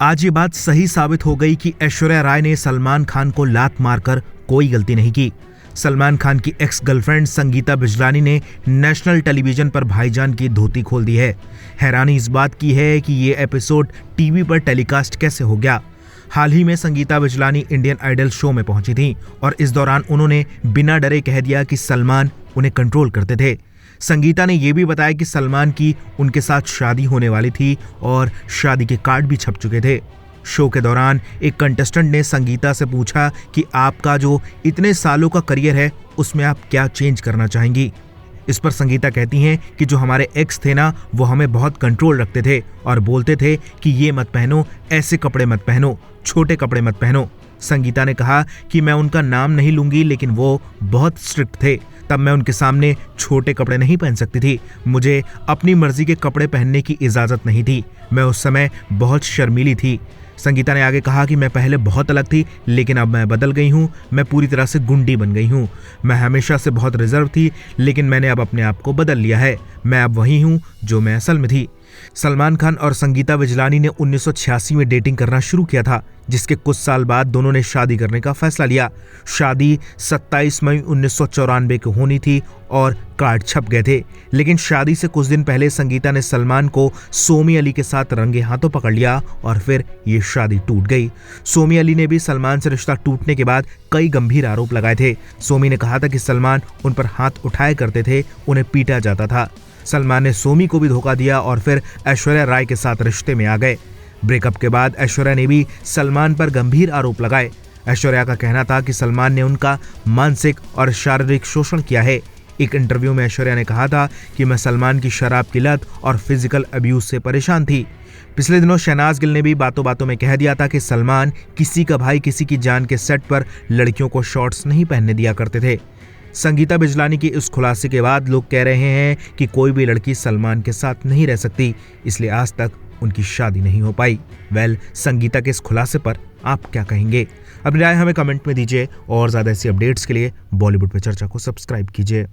आज ये बात सही साबित हो गई कि ऐश्वर्या राय ने सलमान खान को लात मारकर कोई गलती नहीं की। सलमान खान की एक्स गर्लफ्रेंड संगीता बिजलानी ने नेशनल टेलीविजन पर भाईजान की धोती खोल दी है। हैरानी इस बात की है कि ये एपिसोड टीवी पर टेलीकास्ट कैसे हो गया। हाल ही में Sangeeta Bijlani Indian Idol show में पहुंची थीं और इस दौरान उन्होंने बिना डरे कह दिया कि सलमान उन्हें कंट्रोल करते थे। संगीता ने यह भी बताया कि सलमान की उनके साथ शादी होने वाली थी और शादी के कार्ड भी छप चुके थे। शो के दौरान एक कंटेस्टेंट ने संगीता से पूछा कि आपका जो इतने सालों का करियर है उसमें आप क्या चेंज करना चाहेंगी। इस पर संगीता कहती हैं कि जो हमारे एक्स थे ना, वो हमें बहुत कंट्रोल रखते थे और बोलते थे कि ये मत पहनो, ऐसे कपड़े मत पहनो, छोटे कपड़े मत पहनो। संगीता ने कहा कि मैं उनका नाम नहीं लूंगी, लेकिन वो बहुत स्ट्रिक्ट थे। तब मैं उनके सामने छोटे कपड़े नहीं पहन सकती थी। मुझे अपनी मर्जी के कपड़े पहनने की इजाजत नहीं थी। मैं उस समय बहुत शर्मीली थी। संगीता ने आगे कहा कि मैं पहले बहुत अलग थी, लेकिन अब मैं बदल गई हूँ। मैं पूरी तरह से गुंडी बन गई हूँ। मैं हमेशा से बहुत रिजर्व थी, लेकिन मैंने अब अपने आप को बदल लिया है। मैं अब वही हूँ जो मैं असल में थी। सलमान खान और संगीता बिजलानी ने 1986 में डेटिंग करना शुरू किया था, जिसके कुछ साल बाद दोनों ने शादी करने का फैसला लिया। शादी 27 मई 1994 को होनी थी और कार्ड छप गए थे। लेकिन शादी से कुछ दिन पहले संगीता ने सलमान को सोमी अली के साथ रंगे हाथों पकड़ लिया और फिर ये शादी टूट गई। सोमी अली ने भी सलमान से रिश्ता टूटने के बाद कई गंभीर आरोप लगाए थे। सोमी ने कहा था कि सलमान उन पर हाथ उठाया करते थे, उन्हें पीटा जाता था। सलमान ने सोमी को भी धोखा दिया और फिर ऐश्वर्या राय के साथ रिश्ते में आ गए। ब्रेकअप के बाद ऐश्वर्या ने भी सलमान पर गंभीर आरोप लगाए। ऐश्वर्या का कहना था कि सलमान ने उनका मानसिक और शारीरिक शोषण किया है। एक इंटरव्यू में ऐश्वर्या ने कहा था कि मैं सलमान की शराब की लत और फिजिकल अब्यूज से परेशान थी। पिछले दिनों शहनाज गिल ने भी बातों बातों में कह दिया था कि सलमान किसी का भाई किसी की जान के सेट पर लड़कियों को शॉर्ट्स नहीं पहनने दिया करते थे। संगीता बिजलानी की इस खुलासे के बाद लोग कह रहे हैं कि कोई भी लड़की सलमान के साथ नहीं रह सकती, इसलिए आज तक उनकी शादी नहीं हो पाई। संगीता के इस खुलासे पर आप क्या कहेंगे? अपनी राय हमें कमेंट में दीजिए और ज्यादा ऐसी अपडेट्स के लिए बॉलीवुड पे चर्चा को सब्सक्राइब कीजिए।